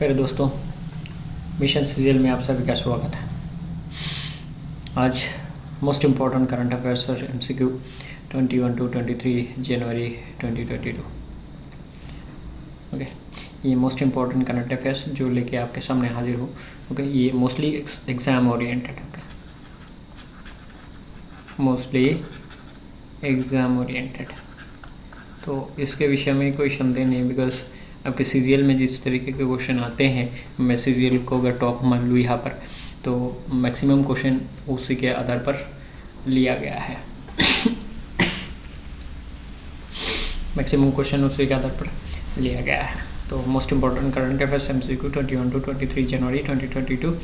प्यारे दोस्तों, mission serial में आप सभी का स्वागत है। आज मोस्ट इम्पॉर्टेंट करंट अफेयर्स और MCQ 21 to 23 जनवरी 2022। ओके, ये मोस्ट इम्पॉर्टेंट करंट अफेयर्स जो लेके आपके सामने हाजिर हो। ओके, ये mostly exam oriented. Okay, mostly exam oriented, तो इसके विषय में कोई संदेह नहीं, बिकॉज आपके सीजीएल में जिस तरीके के क्वेश्चन आते हैं, मैं सीजीएल को अगर टॉप मान लूँ यहाँ पर, तो मैक्सिमम क्वेश्चन उसी के आधार पर लिया गया है। मैक्सिमम क्वेश्चन उसी के आधार पर लिया गया है। तो most important current affairs MCQ 21 to 23 जनवरी 2022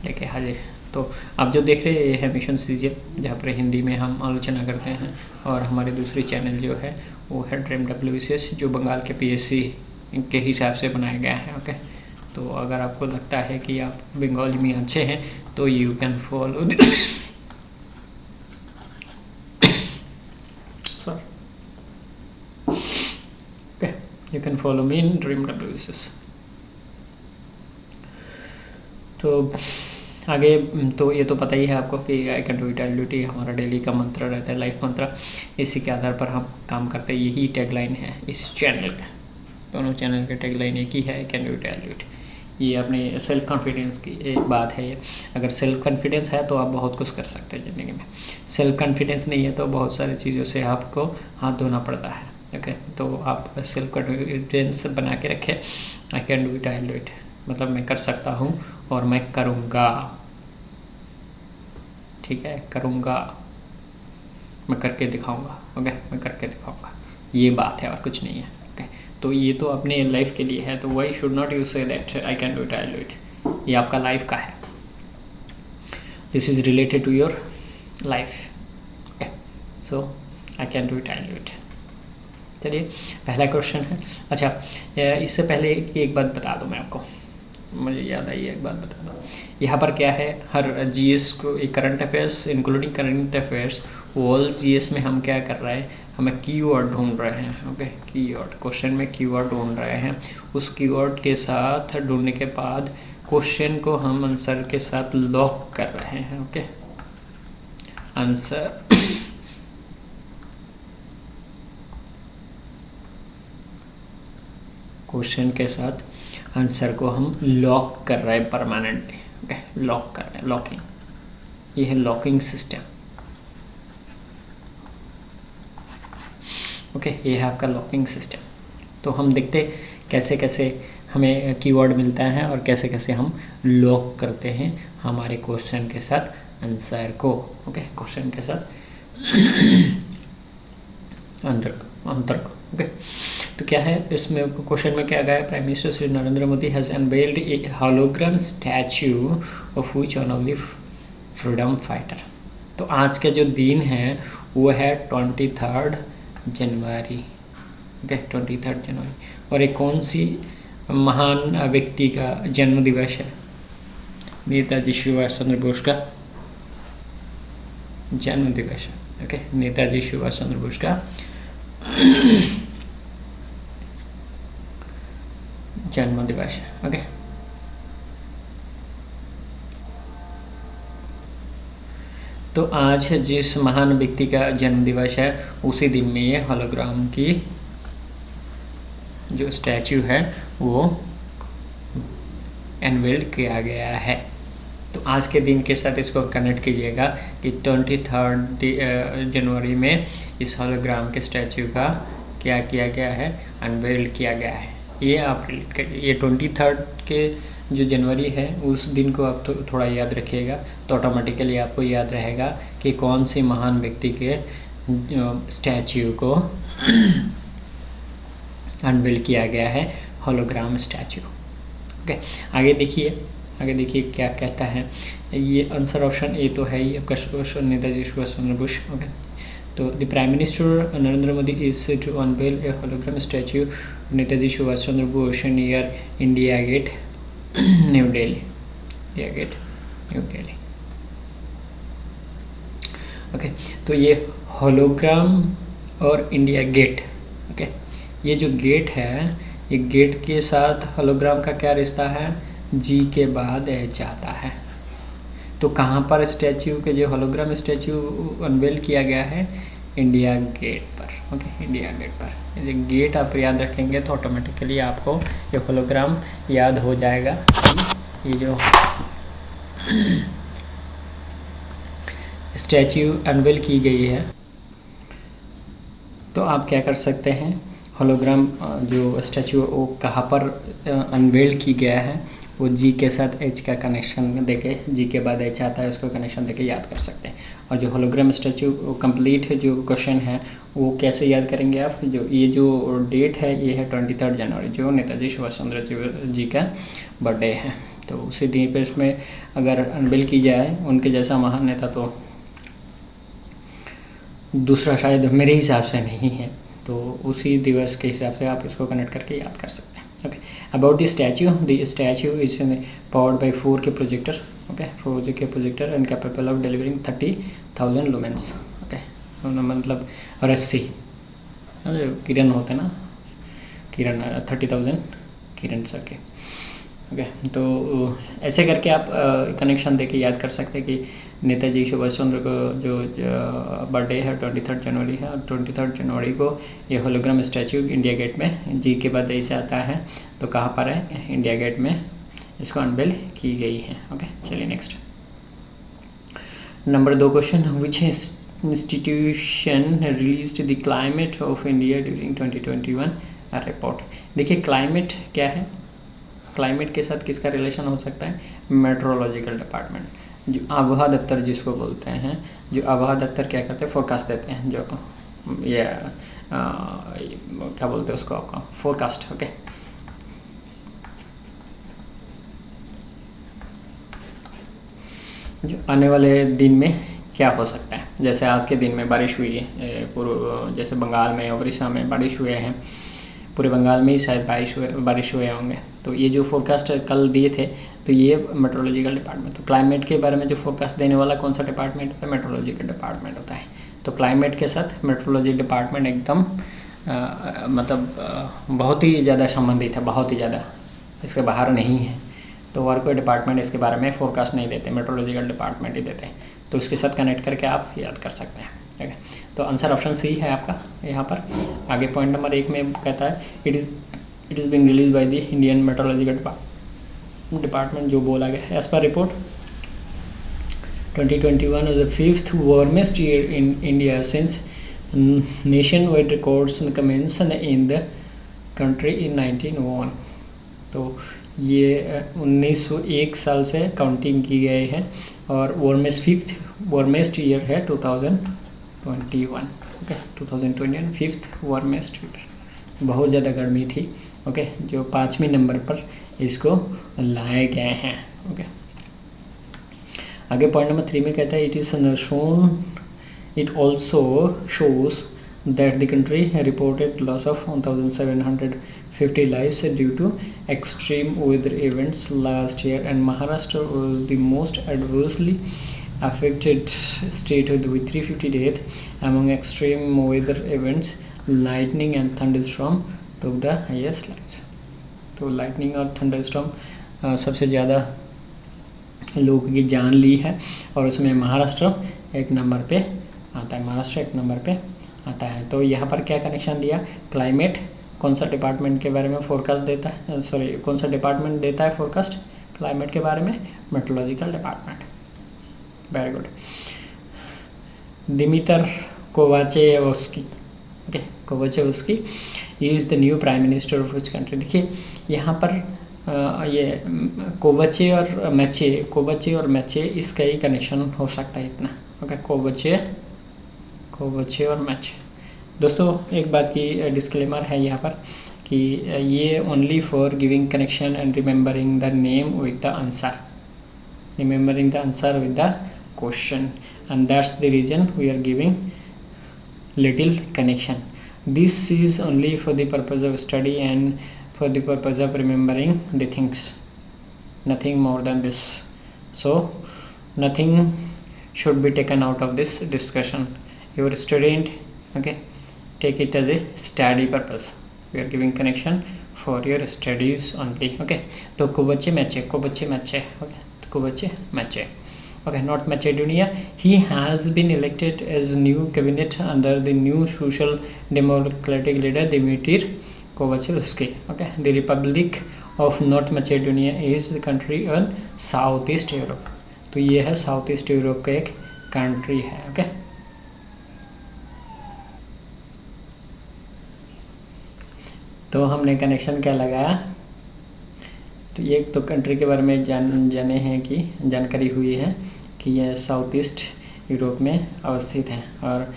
लेके हाजिर। तो आप जो देख रहे हैं ये है मिशन सीरियल, जहाँ पर हिंदी में हम आलोचना करते हैं, और हमारे दूसरी चैनल जो है वो है ड्रीम WBCS, जो बंगाल के PSC के हिसाब से बनाया गया है। ओके, तो अगर आपको लगता है कि आप बंगाली में अच्छे हैं तो you can follow okay, you can follow me in dream WBCS। तो आगे तो ये तो पता ही है आपको कि आई can do it, I do it हमारा डेली का मंत्र रहता है, लाइफ मंत्र। इसी के आधार पर हम काम करते हैं, यही टैगलाइन है इस चैनल का। दोनों चैनल के टैगलाइन एक ही है, आई can do it, I do it. ये अपने सेल्फ कॉन्फिडेंस की एक बात है। ये अगर सेल्फ कॉन्फिडेंस है तो आप बहुत कुछ कर सकते हैं ज़िंदगी में। सेल्फ कॉन्फिडेंस नहीं है तो बहुत सारी चीज़ों से आपको हाथ धोना पड़ता है। ओके, तो आप सेल्फ कॉन्फिडेंस बना के रखें। आई can do it, I do it, मतलब मैं कर सकता हूँ और मैं करूँगा। ठीक है, करूँगा, मैं करके दिखाऊँगा। ओके, मैं करके दिखाऊँगा, ये बात है और कुछ नहीं है। ओके, तो ये तो अपने लाइफ के लिए है, तो why should not you say that I can do it, I do it. ये आपका लाइफ का है, this is related to your life. Okay, so I can do it, I do it. चलिए, पहला क्वेश्चन है। अच्छा, इससे पहले एक बात बता दूं मैं आपको, मुझे याद आई एक बात बता दो। यहाँ पर क्या है, हर GS को एक current affairs including current affairs all GS में हम क्या कर रहे हैं, हमें कीवर्ड ढूंढ रहे हैं। ओके, कीवर्ड, क्वेश्चन में कीवर्ड ढूंढ रहे हैं। उस कीवर्ड के साथ ढूंढने के बाद क्वेश्चन को हम आंसर के साथ लॉक कर रहे हैं। ओके, आंसर क्वेश्चन के साथ आंसर को हम लॉक कर रहे हैं परमानेंटली। ओके, लॉक कर रहे हैं, लॉकिंग, ये है लॉकिंग सिस्टम। ओके, ये है आपका लॉकिंग सिस्टम। तो हम देखते कैसे कैसे हमें कीवर्ड मिलता है और कैसे कैसे हम लॉक करते हैं हमारे क्वेश्चन के साथ आंसर को। ओके, क्वेश्चन के साथ आंसर को। ओके, तो क्या है इसमें क्वेश्चन में क्या गया, prime minister Shri Narendra Modi has unveiled A hologram statue of which one of the freedom fighter. तो आज का जो दिन है वो है 23 जनवरी। ओके, 23 जनवरी। और ये कौन सी महान व्यक्ति का जन्म दिवस है? नेताजी सुभाष चंद्र बोस का जन्म दिवस है। ओके, नेताजी सुभाष चंद्र बोस का जन्म दिवस है। ओके, तो आज जिस महान व्यक्ति का जन्म दिवस है उसी दिन में ये होलोग्राम की जो स्टैचू है वो अनवेल्ड किया गया है। तो आज के दिन के साथ इसको कनेक्ट कीजिएगा कि 23 जनवरी में इस होलोग्राम के स्टैचू का क्या किया गया है, अनवेल्ड किया गया है। ये आप रिलेट करिए, ये 23 के जो जनवरी है उस दिन को आप थोड़ा याद रखिएगा, तो ऑटोमेटिकली आपको याद रहेगा कि कौन सी महान व्यक्ति के स्टैचू को अनवेल किया गया है, होलोग्राम स्टैचू। ओके, आगे देखिए क्या कहता है। ये आंसर ऑप्शन ए तो है ही आपका क्वेश्चन, नेताजी सुभाष चंद्र बोस। ओके, तो the prime minister Narendra Modi is to unveil a hologram statue Netaji Subhash Chandra Bose near India Gate, New Delhi. India Gate, New Delhi. Okay, तो ये होलोग्राम और इंडिया गेट। ओके, ये जो गेट है ये गेट के साथ होलोग्राम का क्या रिश्ता है, जी के बाद एच आता है। तो कहाँ पर स्टैच्यू के जो होलोग्राम स्टैच्यू अनवेल किया गया है, इंडिया गेट पर। ओके, इंडिया गेट पर। ये गेट आप याद रखेंगे तो ऑटोमेटिकली आपको ये होलोग्राम याद हो जाएगा कि ये जो स्टैच्यू अनवेल की गई है। तो आप क्या कर सकते हैं, होलोग्राम जो स्टैच्यू वो कहाँ पर अनवेल की गया है, वो जी के साथ एच का कनेक्शन देके, जी के बाद एच आता है, उसको कनेक्शन देके याद कर सकते हैं। और जो होलोग्राम स्टैच्यू कंप्लीट जो क्वेश्चन है वो कैसे याद करेंगे आप, जो ये जो डेट है ये है 23 जनवरी, जो नेताजी सुभाष चंद्र जी का बर्थडे है। तो उसी दिन पे इसमें अगर अनवेल की जाए उनके जैसा महान नेता तो दूसरा शायद मेरे हिसाब से नहीं है। तो उसी दिवस के हिसाब से आप इसको कनेक्ट करके याद कर सकते हैं। Okay, about the statue is powered by 4K projector. Okay, 4K projector and capable of delivering 30,000 lumens. Okay, मतलब रस्सी किरण होते ना, किरण 30,000 किरण सके। ओके, तो ऐसे करके आप कनेक्शन देके याद कर सकते हैं कि नेताजी सुभाष चंद्र को जो बर्थडे है 23 जनवरी है, और 23 जनवरी को ये होलोग्राम स्टैच्यू इंडिया गेट में जी के बाद ऐसे आता है, तो कहाँ पर है, इंडिया गेट में इसको अनवेल की गई है। ओके, चलिए next number 2 question, which institution released the climate of India during 2021 report. देखिए क्लाइमेट क्या है, क्लाइमेट के साथ किसका रिलेशन हो सकता है, मेट्रोलॉजिकल डिपार्टमेंट, जो आबोहवा दफ्तर जिसको बोलते हैं। जो आबोहवा दफ्तर क्या करते हैं, फोरकास्ट देते हैं, जो ये क्या बोलते हैं उसको आपका फोरकास्ट। ओके, जो आने वाले दिन में क्या हो सकता है, जैसे आज के दिन में बारिश हुई है पूर्व, जैसे बंगाल में, उड़ीसा में बारिश हुए हैं, पूरे बंगाल में ही शायद बारिश हुए होंगे। तो ये जो फोरकास्ट कल दिए थे, तो ये मेट्रोलॉजिकल डिपार्टमेंट, तो क्लाइमेट के बारे में जो फोरकास्ट देने वाला कौन सा डिपार्टमेंट होता है, मेट्रोलॉजिकल डिपार्टमेंट होता है। तो क्लाइमेट के साथ मेट्रोलॉजी डिपार्टमेंट एकदम मतलब बहुत ही ज़्यादा संबंधित है, बहुत ही ज़्यादा, इसके बाहर नहीं है। तो और कोई डिपार्टमेंट इसके बारे में फोरकास्ट नहीं देते, मेट्रोलॉजिकल डिपार्टमेंट ही देते हैं। तो इसके साथ कनेक्ट करके आप याद कर सकते हैं। ठीक है, तो आंसर ऑप्शन सी है आपका यहाँ पर। आगे पॉइंट नंबर 1 में कहता है it is being release by the Indian meteorological department, जो बोला गया है as per report 2021 was the 5th warmest year in India since nationwide records commenced in the country in 1901। तो ये 1901 साल से काउंटिंग की गई है, और फिफ्थ वार्मेस्ट ईयर है 2021। ओके, 2021 5th वार्मेस्ट ईयर, बहुत ज़्यादा गर्मी थी। ओके, जो 5वें नंबर पर इसको लाए गए हैं। ओके, आगे पॉइंट नंबर 3 में कहता है it also shows that the country reported loss of 1750 lives due to extreme weather events last year, and Maharashtra was the most adversely affected state with 350 deaths among extreme weather events. Lightning and thunderstorm took the highest lives। तो lightning और thunderstorm सबसे ज़्यादा लोगों की जान ली है, और उसमें महाराष्ट्र 1 नंबर पे आता है, महाराष्ट्र 1 नंबर पे आता है। तो यहाँ पर क्या कनेक्शन दिया, क्लाइमेट कौन सा डिपार्टमेंट के बारे में फोरकास्ट देता है, सॉरी कौन सा डिपार्टमेंट देता है फोरकास्ट क्लाइमेट के बारे में, meteorological department. Very good. Dimitar Kovachevski, okay, Kovachevski is the new prime minister of which country. देखिए यहाँ पर ये कोवाचे और मैचे इसका ही कनेक्शन हो सकता है इतना। ओके, कोवाचे और मैचे। दोस्तों एक बात की डिस्क्लेमर है यहाँ पर कि ये only for giving connection and remembering the name with the answer, remembering the answer with the question, and that's the reason we are giving little connection. This is only for the purpose of study and for the purpose of remembering the things, nothing more than this. So nothing should be taken out of this discussion. Your student, okay, take it as a study purpose. We are giving connection for your studies only. Okay, तो कोबचे मैचे, okay, कोबचे मैचे, okay, not Macedonia. He has been elected as new cabinet under the new social democratic leader Dimitar Kovacevsky. Okay, the Republic of North Macedonia is the country in Southeast Europe. तो ये है south east Europe का एक country है। Okay, तो हमने connection क्या लगाया, तो ये तो कंट्री के बारे में जाने हैं कि जानकारी हुई है कि यह साउथ ईस्ट यूरोप में अवस्थित है, और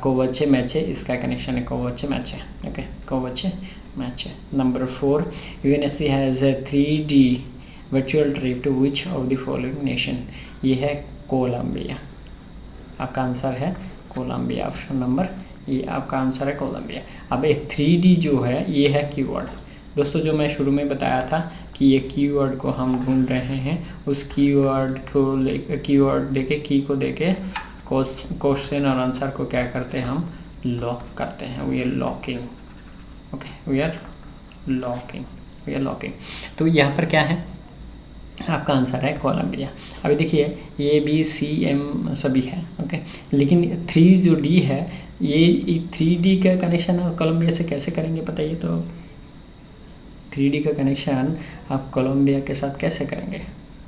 कोवचे मैचे इसका कनेक्शन है, कोवचे मैचे। ओके, कोवचे मैचे। Number 4, UNSC has a 3D virtual trip to which of the following nation. ये है कोलंबिया, आपका आंसर है कोलंबिया, ऑप्शन नंबर ये आपका आंसर है कोलंबिया। अब एक 3D जो है ये है कीवर्ड दोस्तों, जो मैं शुरू में बताया था कि ये कीवर्ड को हम ढूंढ रहे हैं, उस कीवर्ड को कीवर्ड देके की को देके क्वेश्चन और आंसर को क्या करते हैं, हम लॉक करते हैं। We are locking, okay, we are locking. तो यहाँ पर क्या है, आपका आंसर है कोलंबिया। अभी देखिए ABCM सभी है, ओके, लेकिन 3D है, ये 3D का कनेक्शन कोलंबिया से कैसे करेंगे बताइए। तो 3D का कनेक्शन आप कोलंबिया के साथ कैसे करेंगे,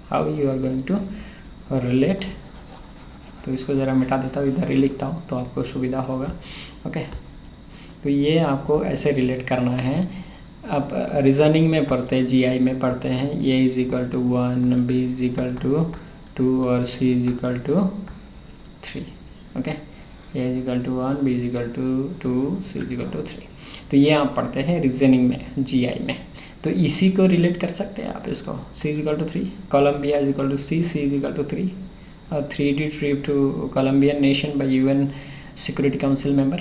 how you are going to relate. तो इसको ज़रा मिटा देता हूँ, इधर ही लिखता हूँ तो आपको सुविधा होगा। ओके, तो ये आपको ऐसे रिलेट करना है। आप रीजनिंग में पढ़ते हैं, GI में पढ़ते हैं, A = 1, B = 2 और C = 3। Okay, A = 1, B = 2, C = 3। तो ये आप पढ़ते हैं रीजनिंग में, GI में। तो इसी को रिलेट कर सकते हैं आप इसको, C = 3, कोलंबिया C, C = 3, और 3D trip to Colombian nation by UN security council member.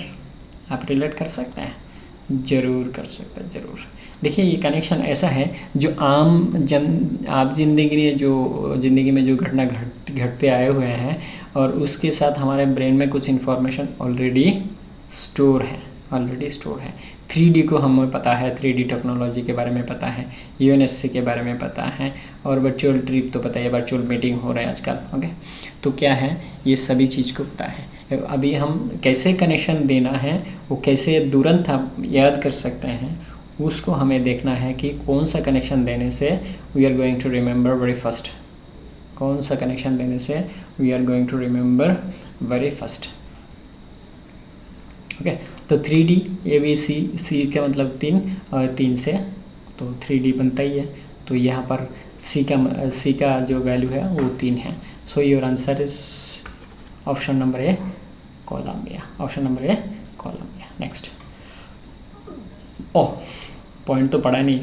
आप रिलेट कर सकते हैं, ज़रूर कर सकते हैं, ज़रूर। देखिए ये कनेक्शन ऐसा है जो आप ज़िंदगी में जो घटना घटते आए हुए हैं, और उसके साथ हमारे ब्रेन में कुछ इन्फॉर्मेशन ऑलरेडी स्टोर है। 3D को हमें पता है, 3D टेक्नोलॉजी के बारे में पता है, UNSC के बारे में पता है, और वर्चुअल ट्रिप तो पता है, वर्चुअल मीटिंग हो रहा है आजकल। ओके, तो क्या है, ये सभी चीज़ को पता है। अभी हम कैसे कनेक्शन देना है, वो कैसे तुरंत हम याद कर सकते हैं, उसको हमें देखना है कि कौन सा कनेक्शन देने से we are going to remember very first, कौन सा कनेक्शन देने से we are going to remember very first. Okay, तो 3D ABC, C का मतलब 3, और 3 से तो 3D बनता ही है। तो यहाँ पर C का जो वैल्यू है वो 3 है। So your answer is option number A, Colombia. Option number A, Colombia. Next, point तो पढ़ा नहीं।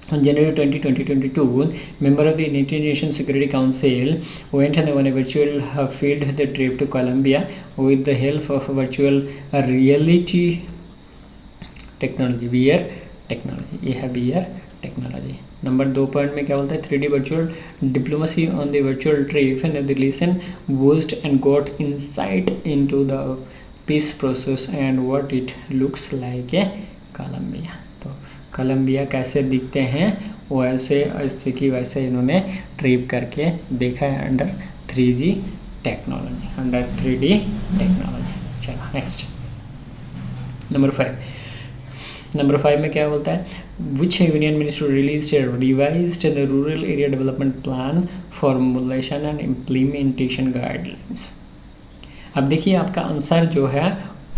On January 20, 2022, member of the United Nations Security Council went on a virtual field trip to Colombia with the help of virtual reality technology, VR technology। ये है VR technology। Number 2 point में क्या बोलता है, 3D virtual diplomacy on the virtual trip and the lesson boosted and got insight into the peace process and what it looks like a Colombia। तो Colombia कैसे दिखते हैं, वैसे की वैसे इन्होंने ट्रिप करके देखा है under 3D technology, under 3D technology. चलो नेक्स्ट, नंबर 5 में क्या बोलता है, विच union minister revised the rural area development plan formulation and implementation guidelines. अब देखिए आपका आंसर जो है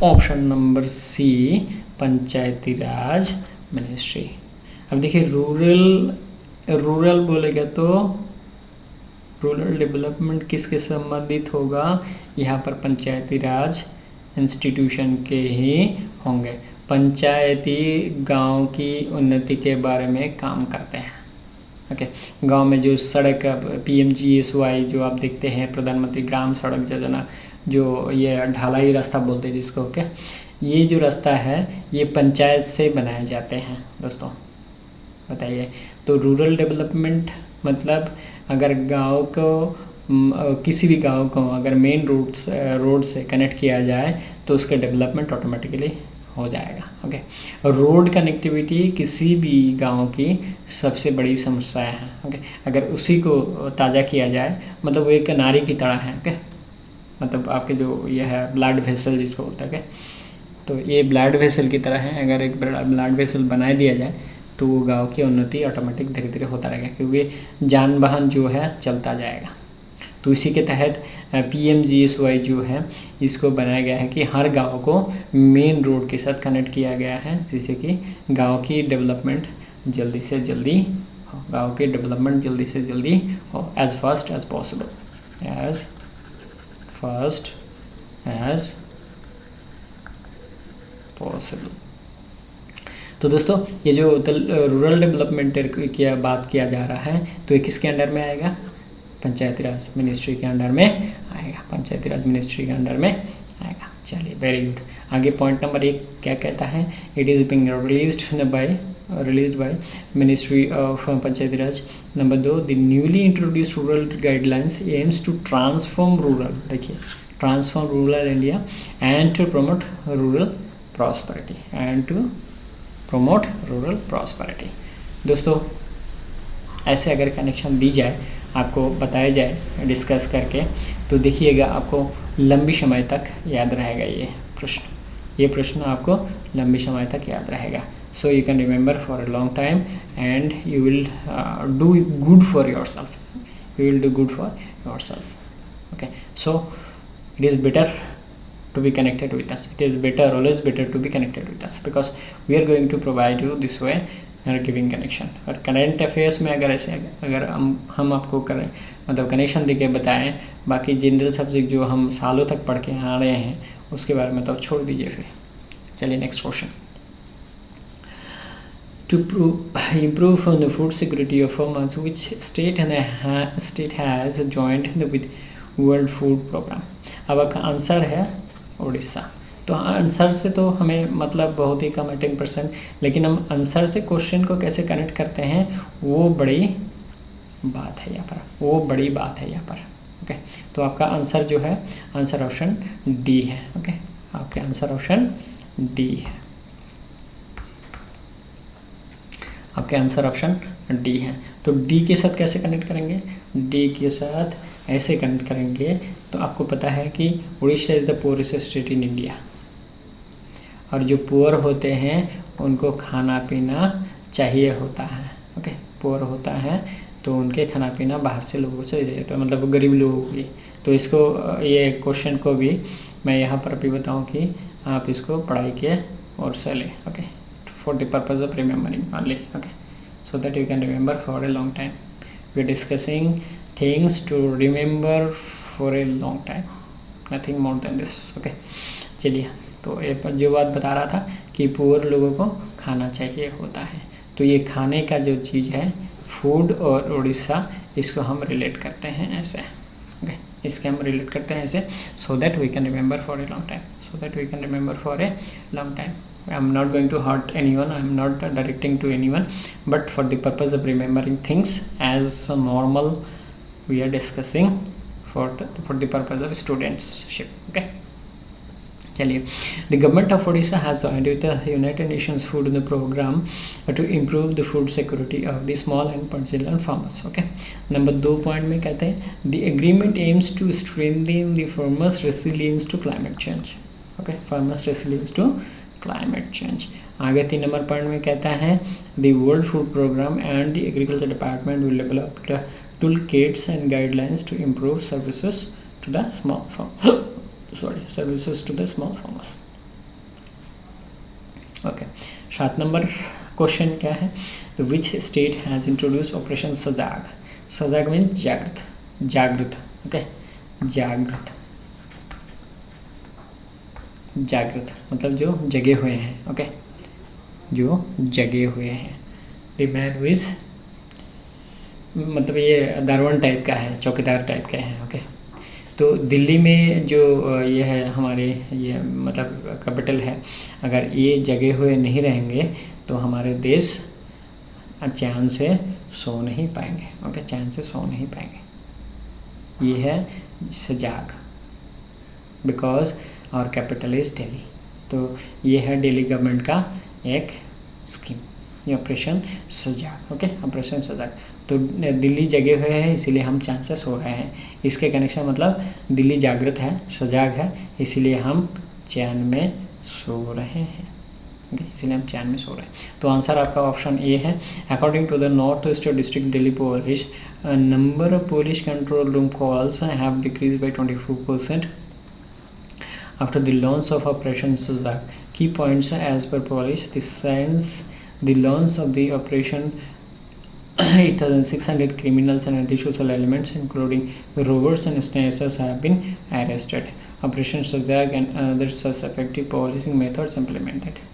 ऑप्शन नंबर C, पंचायती राज मिनिस्ट्री। अब देखिए रूरल बोलेगा तो रूरल डेवलपमेंट किसके संबंधित होगा, यहाँ पर पंचायती राज इंस्टीट्यूशन के ही होंगे। पंचायती गांव की उन्नति के बारे में काम करते हैं। ओके, गांव में जो सड़क PMGSY जो आप देखते हैं, प्रधानमंत्री ग्राम सड़क योजना, जो ये ढालाई रास्ता बोलते हैं जिसको। ओके, ये जो रास्ता है ये पंचायत से बनाए जाते हैं दोस्तों, बताइए। तो रूरल डेवलपमेंट मतलब अगर गांव को किसी भी गांव को अगर मेन रोड से कनेक्ट किया जाए तो उसका डेवलपमेंट ऑटोमेटिकली हो जाएगा। ओके, रोड कनेक्टिविटी किसी भी गांव की सबसे बड़ी समस्या है। ओके, अगर उसी को ताज़ा किया जाए, मतलब वो एक नारी की तरह है। ओके, मतलब आपके जो ये है ब्लड वेसल जिसको बोलते हैं, तो ये ब्लड वेसल की तरह है। अगर एक ब्लड वेसल बना दिया जाए तो वो गाँव की उन्नति ऑटोमेटिक धीरे धीरे होता रहेगा, क्योंकि जान वाहन जो है चलता जाएगा। तो इसी के तहत PMGSY जो है इसको बनाया गया है कि हर गांव को मेन रोड के साथ कनेक्ट किया गया है, जिससे कि गांव की डेवलपमेंट जल्दी से जल्दी हो, गांव की डेवलपमेंट जल्दी से जल्दी हो, as fast as possible, as fast as possible. तो दोस्तों ये जो रूरल डेवलपमेंट की बात किया जा रहा है, तो ये किसके अंडर में आएगा? पंचायती राज मिनिस्ट्री के अंडर में आएगा, पंचायती राज मिनिस्ट्री के अंडर में आएगा। चलिए, वेरी गुड। आगे पॉइंट नंबर 1 क्या कहता है? It is being released by ministry of Panchayati Raj. Number 2, the newly introduced rural guidelines aims to transform rural, देखिए transform rural India and to promote rural prosperity, and to promote rural prosperity. दोस्तों ऐसे अगर connection दी जाए, आपको बताया जाए discuss करके, तो देखिएगा आपको लंबी समय तक याद रहेगा ये प्रश्न आपको लंबी समय तक याद रहेगा। So you can remember for a long time and you will do good for your self, okay. So it is better to be connected with us. It is better, always better to be connected with us, because we are going to provide you this way giving connection। और current affairs में अगर हम आपको करें मतलब connection देके बताएं, बाकी जनरल सब्जेक्ट जो हम सालों तक पढ़ के आ रहे हैं उसके बारे में तो अब छोड़ दीजिए फिर। चलिए next question. To improve on the food security of farmers, which state has joined with World Food Program? अब का आंसर है उड़ीसा। तो आंसर से तो हमें मतलब बहुत ही कम है 10%, लेकिन हम आंसर से क्वेश्चन को कैसे कनेक्ट करते हैं वो बड़ी बात है यहाँ पर, ओके। तो आपका आंसर जो है, आंसर ऑप्शन डी है। ओके, आपके आंसर ऑप्शन डी है, आपके आंसर ऑप्शन डी है। तो डी के साथ कैसे कनेक्ट करेंगे? डी के साथ ऐसे कनेक्ट करेंगे, तो आपको पता है कि Orissa is the poorest state in India, और जो पुअर होते हैं उनको खाना पीना चाहिए होता है। ओके, पुअर होता है तो उनके खाना पीना बाहर से लोगों से चाहिए, तो मतलब गरीब लोगों की। तो इसको ये क्वेश्चन को भी मैं यहाँ पर भी बताऊँ कि आप इसको पढ़ाई के और से लें। Okay, for the purpose of remembering only. Okay, so that you can remember for a long time. We are discussing things to remember for a long time, nothing more than this। okay, चलिए, तो ये पर जो बात बता रहा था कि पुअर लोगों को खाना चाहिए होता है, तो ये खाने का जो चीज़ है फूड और उड़ीसा, इसको हम रिलेट करते हैं ऐसे। ओके, इसके हम रिलेट करते हैं ऐसे, so that we can remember for a long time, I am not going to hurt anyone, I am not directing to anyone, but for the purpose of remembering things as normal we are discussing for the purpose of studentship। okay, चलिए, the government of Odisha has joined with the United Nations Food Program to improve the food security of the small and marginal farmers। okay, number 2 point में कहते हैं the agreement aims to strengthen the farmers resilience to climate change। okay, farmers resilience to climate change। आगे 3 number point में कहता है the World Food Program and the Agriculture Department will develop the toolkits and guidelines to improve services to the small farmers। okay, 7 number question क्या है? तो which state has introduced Operation Sajag? Sajag means जागृत। okay, जागृत मतलब जो जगे हुए हैं। ओके, जो जगे हुए हैं। मैन विज मतलब ये दरवन टाइप का है, चौकीदार टाइप का है। ओके, तो दिल्ली में जो ये है हमारे ये मतलब कैपिटल है, अगर ये जगे हुए नहीं रहेंगे तो हमारे देश चैन से सो नहीं पाएंगे। ओके, चैन से सो नहीं पाएंगे। ये है Sajag, because our capital is Delhi. तो ये है दिल्ली गवर्नमेंट का एक स्कीम, ये operation Sajag. Okay, operation Sajag. तो दिल्ली जगे हुए है इसीलिए हम चैन से सो रहे हैं, इसके कनेक्शन मतलब दिल्ली जागृत है, सजाग है, इसीलिए हम चैन में सो रहे हैं। ओके, इसलिए हम चैन में सो रहे हैं। तो आंसर आपका ऑप्शन ए है। According to the North East district Delhi police, number of police control room calls have decrease by 24% after the launch of Operation Sazak. Key points as per police: the launch of the operation, 8,600 criminals and antisocial elements, including robbers and snatchers, have been arrested. Operation Sazak and other such effective policing methods implemented.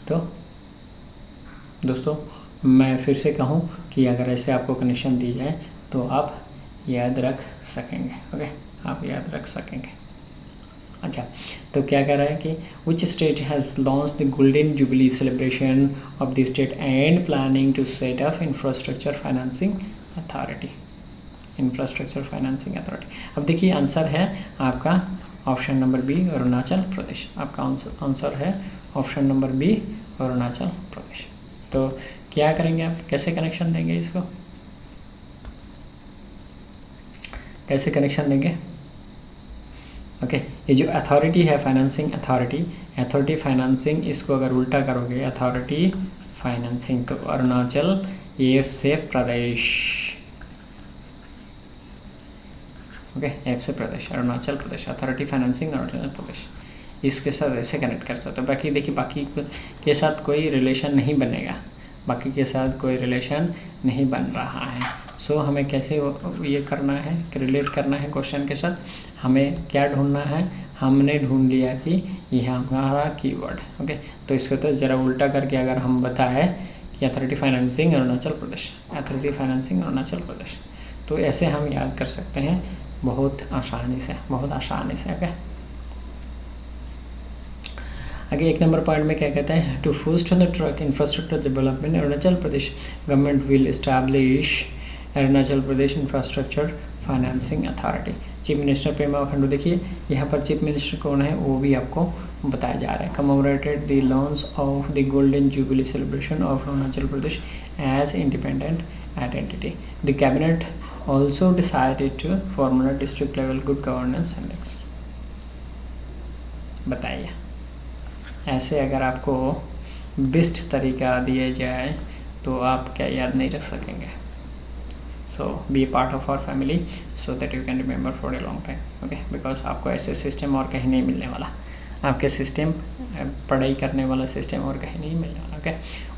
तो दोस्तों मैं फिर से कहूँ कि अगर ऐसे आपको कनेक्शन दी जाए तो आप याद रख सकेंगे। ओके, आप याद रख सकेंगे। अच्छा, तो क्या कह रहा है कि which state has launch the golden jubilee celebration of the state and planning to set up infrastructure financing authority. Infrastructure financing authority. अब देखिए आंसर है आपका option number B, Arunachal Pradesh. आपका आंसर है option number B, Arunachal Pradesh. तो क्या करेंगे आप, कैसे कनेक्शन देंगे इसको, कैसे कनेक्शन देंगे? ओके, ये जो अथॉरिटी है फाइनेंसिंग अथॉरिटी फाइनेंसिंग, इसको अगर उल्टा करोगे अथॉरिटी फाइनेंसिंग, तो अरुणाचल एफ से प्रदेश। ओके, एफ से प्रदेश, अरुणाचल प्रदेश, अथॉरिटी फाइनेंसिंग अरुणाचल प्रदेश, इसके साथ ऐसे कनेक्ट कर सकते हो। बाकी देखिए, बाकी के साथ कोई रिलेशन नहीं बनेगा, बाकी के साथ कोई रिलेशन नहीं बन रहा है। सो हमें कैसे ये करना है, रिलेट करना है क्वेश्चन के साथ, हमें क्या ढूंढना है, हमने ढूंढ लिया कि यह हमारा कीवर्ड। ओके, तो इसको तो ज़रा उल्टा करके अगर हम बताएं कि authority financing Arunachal Pradesh, authority financing Arunachal Pradesh, तो ऐसे हम याद कर सकते हैं बहुत आसानी से, बहुत आसानी से। ओके, आगे एक नंबर पॉइंट में क्या कहता है, to fast the track infrastructure development Arunachal Pradesh government will establish Arunachal Pradesh infrastructure financing authority. Chief minister Pema Khandu, देखिए यहाँ पर चीफ मिनिस्टर कौन है वो भी आपको बताया जा रहा है। Commemorated the launch of the golden jubilee celebration of Arunachal Pradesh as independent identity. The cabinet also decided to formulate district level good governance index. बताइए, ऐसे अगर आपको बेस्ट तरीका दिया जाए तो आप क्या याद नहीं रख सकेंगे? So be a part of our family so that you can remember for a long time. Okay, because आपको ऐसे सिस्टम और कहीं नहीं मिलने वाला, आपके सिस्टम पढ़ाई करने वाला सिस्टम और कहीं नहीं मिलने वाला। Okay,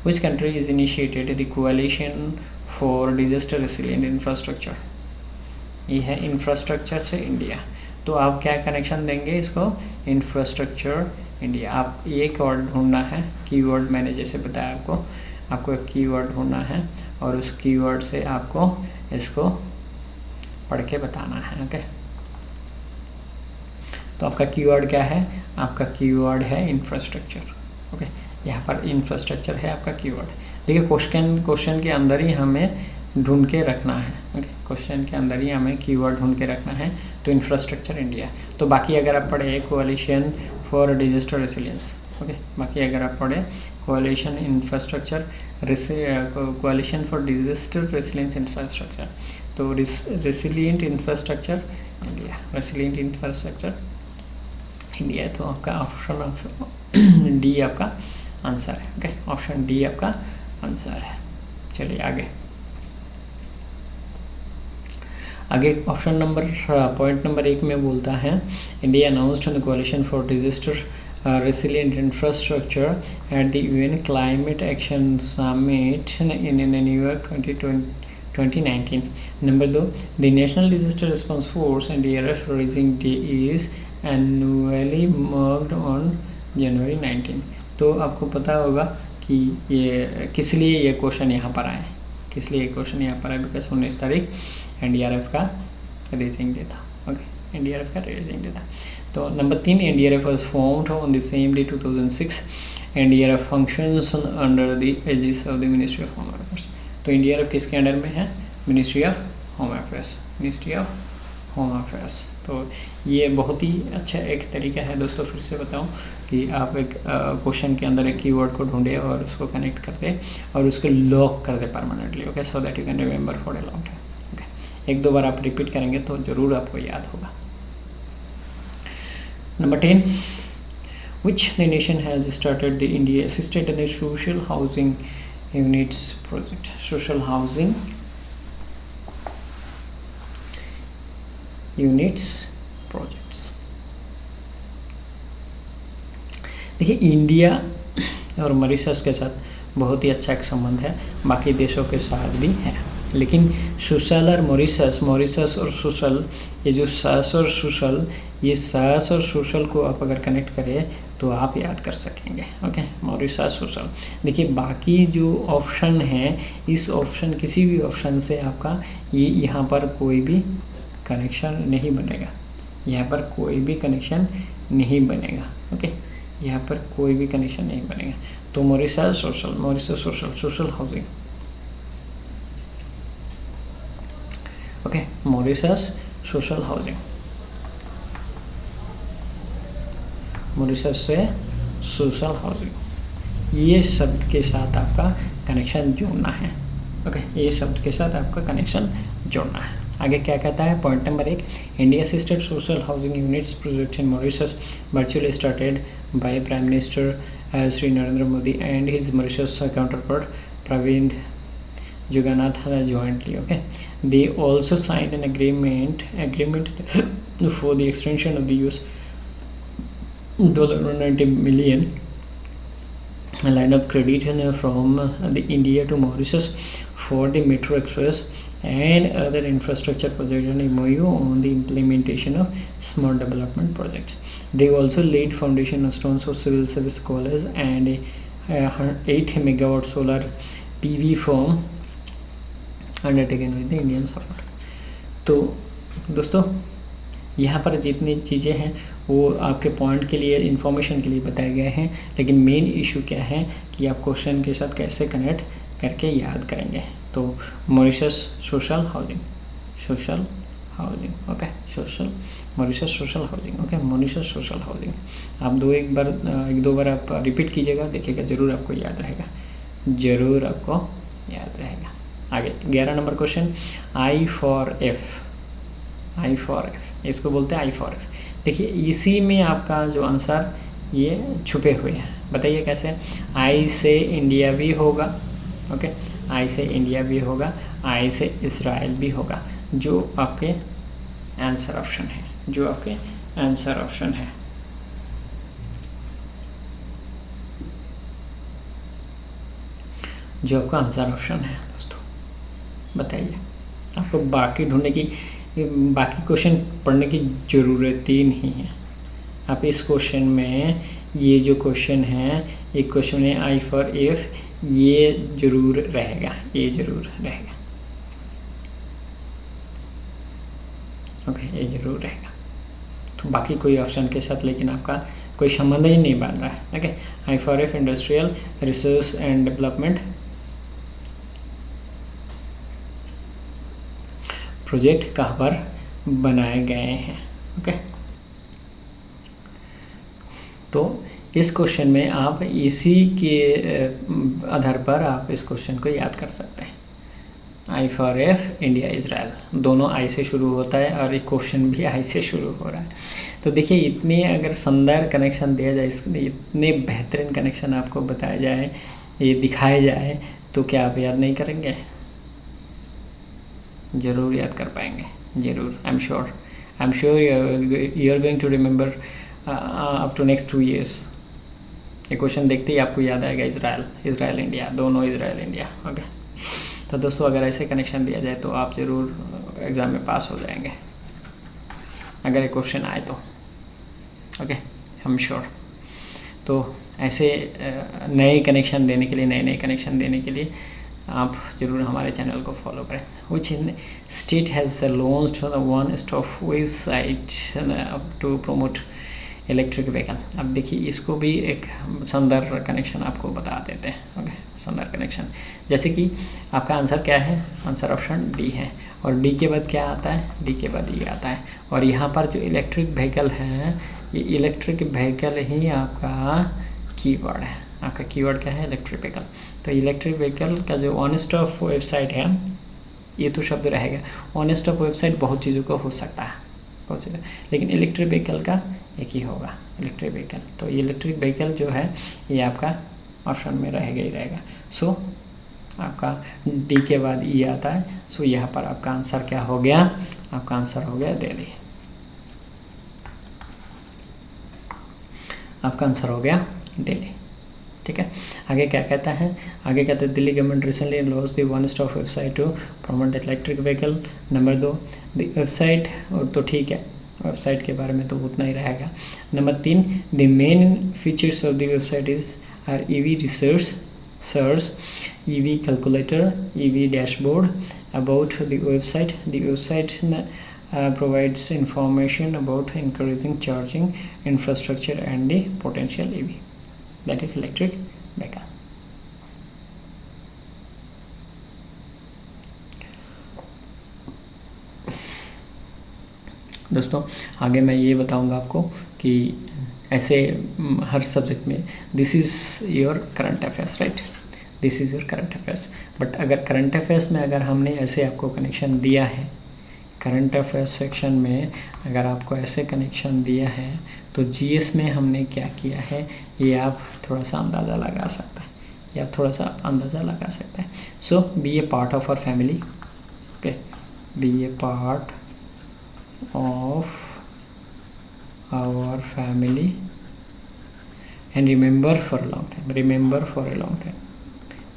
which country is initiated the coalition for disaster resilient infrastructure. ये है इंफ्रास्ट्रक्चर से इंडिया, तो आप क्या कनेक्शन देंगे इसको, इंफ्रास्ट्रक्चर इंडिया। आप एक वर्ड ढूंढना है, कीवर्ड मैंने जैसे बताया आपको एक कीवर्ड ढूंढना है और उस कीवर्ड से आपको इसको पढ़ के बताना है। ओके, तो आपका कीवर्ड क्या है, आपका कीवर्ड है इंफ्रास्ट्रक्चर। ओके, यहाँ पर इंफ्रास्ट्रक्चर है आपका कीवर्ड। देखिए क्वेश्चन के अंदर ही हमें ढूंढ के रखना है। ओके, क्वेश्चन के अंदर ही हमें कीवर्ड ढूंढ के रखना है, तो इंफ्रास्ट्रक्चर इंडिया। तो बाकी अगर आप पढ़े coalition for disaster resilience, okay, बाकी अगर आप पढ़े coalition infrastructure coalition for disaster resilience infrastructure, तो रेसिलिएंट इंफ्रास्ट्रक्चर इंडिया, रेसिलिएंट इंफ्रास्ट्रक्चर इंडिया। तो आपका ऑप्शन डी आपका आंसर है। ओके, ऑप्शन डी आपका आंसर है। चलिए आगे ऑप्शन नंबर पॉइंट नंबर 1 में बोलता है, India announced the coalition for disaster resilient infrastructure at the UN Climate Action Summit in New York 2019. Number 2, the National Disaster Response Force NDRF Rising Day is annually marked on January 19. तो आपको पता होगा कि ये किस लिए ये question यहाँ पर आए, किस लिए ये क्वेश्चन यहाँ पर आए, बिकॉज 19 तारीख NDRF का रेजिंग डे था। ओके, NDRF का रेजिंग डे था। तो number 3, NDRF was formed on the same day 2006. NDRF functions under the aegis of the Ministry of Home Affairs. तो NDRF किसके अंडर में है, ministry of home affairs, ministry of home affairs. तो ये बहुत ही अच्छा एक तरीका है दोस्तों। फिर से बताऊं कि आप एक क्वेश्चन के अंदर एक कीवर्ड को ढूंढे और उसको कनेक्ट कर दे और उसको लॉक कर दे permanently, okay, so that you can remember for a long time. Okay, एक दो बार आप रिपीट करेंगे तो ज़रूर आपको याद होगा। Number 10, which the nation has started the India assisted the social housing units project? Social housing units projects। देखिए, इंडिया और मॉरिशस के साथ बहुत ही अच्छा एक संबंध है, बाकी देशों के साथ भी है, लेकिन सुशल और मॉरिशस और सुशल, ये जो सास और सुशल, ये सास और सुशल को आप अगर कनेक्ट करें तो आप याद कर सकेंगे। Okay, Mauritius social. देखिए, बाकी जो ऑप्शन है, इस ऑप्शन किसी भी ऑप्शन से आपका ये यहाँ पर कोई भी कनेक्शन नहीं बनेगा, यहाँ पर कोई भी कनेक्शन नहीं बनेगा। ओके, यहाँ पर कोई भी कनेक्शन नहीं बनेगा। तो Mauritius social, social housing. Okay, Mauritius social housing, Mauritius से सोशल हाउसिंग, ये शब्द के साथ आपका कनेक्शन जोड़ना है। ओके, ये शब्द के साथ आपका कनेक्शन जोड़ना है। आगे क्या कहता है? Point number 1, India assisted social housing units project in Mauritius virtually started by prime minister Shri Narendra Modi and his Mauritius counterpart Pravind Jugnauth jointly. Okay, they also signed an agreement for the extension of the US $190 million line of credit from the India to Mauritius for the Metro Express and other infrastructure projects and MOU on the implementation of smart development projects. They also laid foundation stones for civil service college and a 8 megawatt solar PV farm undertaken with the Indian support. तो दोस्तों, यहाँ पर जितनी चीज़ें हैं वो आपके point के लिए, इन्फॉर्मेशन के लिए बताए गए हैं, लेकिन मेन इशू क्या है कि आप क्वेश्चन के साथ कैसे कनेक्ट करके याद करेंगे। तो Mauritius social housing, okay, Mauritius social housing, okay, Mauritius social housing. आप एक दो बार आप रिपीट कीजिएगा, देखिएगा ज़रूर आपको याद रहेगा, ज़रूर आपको याद रहेगा। आगे 11 number question, I for F, इसको बोलते हैं आई फॉर एफ। देखिए, इसी में आपका जो आंसर ये छुपे हुए हैं, बताइए कैसे। आई से इंडिया भी होगा, ओके, आई से इंडिया भी होगा, आई से इजराइल भी होगा, जो आपके आंसर ऑप्शन है, जो आपके आंसर ऑप्शन है। जो आपका आंसर ऑप्शन है दोस्तों, बताइए। आपको बाकी ढूंढने की, बाकी क्वेश्चन पढ़ने की ज़रूरत ही नहीं है। आप इस क्वेश्चन में, ये जो क्वेश्चन है, एक क्वेश्चन है आई फॉर इफ, ये ज़रूर रहेगा, ये ज़रूर रहेगा, ओके, ये ज़रूर रहेगा। तो बाकी कोई ऑप्शन के साथ लेकिन आपका कोई संबंध ही नहीं बन रहा है। Okay, I for if industrial research and development project कहाँ पर बनाए गए हैं। ओके, तो इस क्वेश्चन में आप इसी के आधार पर आप इस क्वेश्चन को याद कर सकते हैं। I for F, India Israel, दोनों आई से शुरू होता है और एक क्वेश्चन भी आई से शुरू हो रहा है। तो देखिए, इतने अगर शानदार कनेक्शन दिया जाए, इतने बेहतरीन कनेक्शन आपको बताया जाए, ये दिखाया जाए, तो क्या आप याद नहीं करेंगे? ज़रूर याद कर पाएंगे, ज़रूर। I am sure you are going to remember up to next 2 years। ये क्वेश्चन देखते ही आपको याद आएगा इजराइल इंडिया, दोनों इजराइल इंडिया। ओके, तो दोस्तों, अगर ऐसे कनेक्शन दिया जाए तो आप ज़रूर एग्ज़ाम में पास हो जाएंगे, अगर ये क्वेश्चन आए तो। Okay, I am sure. तो ऐसे नए कनेक्शन देने के लिए आप ज़रूर हमारे चैनल को फॉलो करें। Which in state has launched one stop website to promote electric vehicle. अब देखिए इसको भी एक संदर्भ कनेक्शन आपको बता देते हैं। ओके, संदर्भ कनेक्शन जैसे कि आपका आंसर क्या है, आंसर ऑप्शन डी है। और डी के बाद क्या आता है, डी के बाद ये आता है। और यहाँ पर जो इलेक्ट्रिक व्हीकल है, ये इलेक्ट्रिक व्हीकल ही आपका कीवर्ड है। आपका कीवर्ड क्या है, इलेक्ट्रिक व्हीकल। तो इलेक्ट्रिक व्हीकल का जो ऑन स्टॉप वेबसाइट है, ये तो शब्द रहेगा। ऑन स्टॉप वेबसाइट बहुत चीज़ों का हो सकता है, बहुत चीज़ें, लेकिन इलेक्ट्रिक व्हीकल का एक ही होगा, इलेक्ट्रिक व्हीकल। तो इलेक्ट्रिक व्हीकल जो है ये आपका ऑप्शन में रहेगा ही रहेगा। सो आपका डी के बाद ई आता है। सो यहाँ पर आपका आंसर क्या हो गया, आपका आंसर हो गया दिल्ली। आपका आंसर हो गया दिल्ली। ठीक है, आगे क्या कहता है, आगे कहते हैं Delhi government recently launch the one stop website to promote electric vehicle. Number 2 the website, और तो ठीक है, वेबसाइट के बारे में तो उतना ही रहेगा। Number 3 the main features of the website is are EV research search, EV calculator, EV dashboard. About the website provides information about increasing charging infrastructure and the potential EV, that is electric vehicle. दोस्तों आगे मैं ये बताऊंगा आपको कि ऐसे हर subject में this is your current affairs, right, this is your current affairs. But अगर करंट अफेयर्स में अगर हमने ऐसे आपको कनेक्शन दिया है, करंट अफेयर्स सेक्शन में अगर आपको ऐसे कनेक्शन दिया है, तो जीएस में हमने क्या किया है ये आप थोड़ा सा अंदाज़ा लगा सकते हैं, या थोड़ा सा अंदाज़ा लगा सकते हैं। So be a part of our family, okay, be a part of our family and remember for a long time, remember for a long time,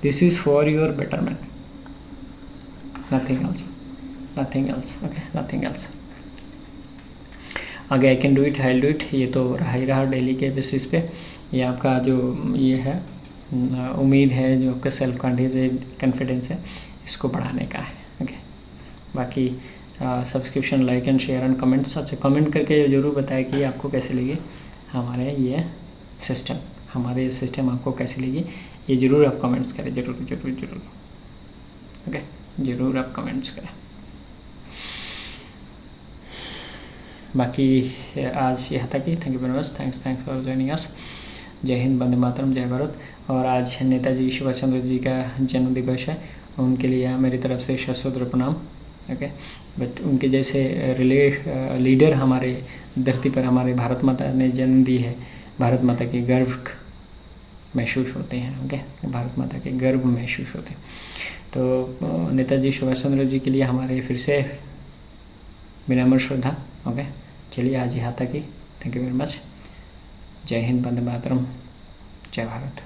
this is for your betterment, nothing else, nothing else, okay, nothing else. आगे I can do it, I do it, ये तो रहा ही रहा daily के basis पे। ये आपका जो ये है उम्मीद है, जो आपका सेल्फ कॉन्फिडेंस है, इसको बढ़ाने का है। ओके, बाकी subscription, like and share and comments. अच्छा, कमेंट करके ज़रूर बताएं कि आपको कैसे लगी हमारे ये सिस्टम, हमारे ये सिस्टम आपको कैसे लगी, ये ज़रूर आप कमेंट्स करें, ज़रूर ज़रूर ज़रूर, ओके, ज़रूर आप कमेंट्स करें। बाकी आज यहाँ तक ही। Thank you very much, thanks for joining us. जय हिंद, वंदे मातरम, जय भारत। और आज नेताजी सुभाष चंद्र जी का जन्म दिवस है, उनके लिए मेरी तरफ से सशस्त्र प्रणाम। ओके, बट उनके जैसे लीडर हमारे धरती पर हमारे भारत माता ने जन्म दी है, भारत माता के गर्व महसूस होते हैं। ओके, भारत माता के गर्व महसूस होते हैं। तो नेताजी सुभाष चंद्र जी के लिए हमारे फिर से विनम्र श्रद्धा। ओके, चलिए आज यहाँ तक ही। Thank you very much. जय हिंद, वंदे मातरम, जय भारत।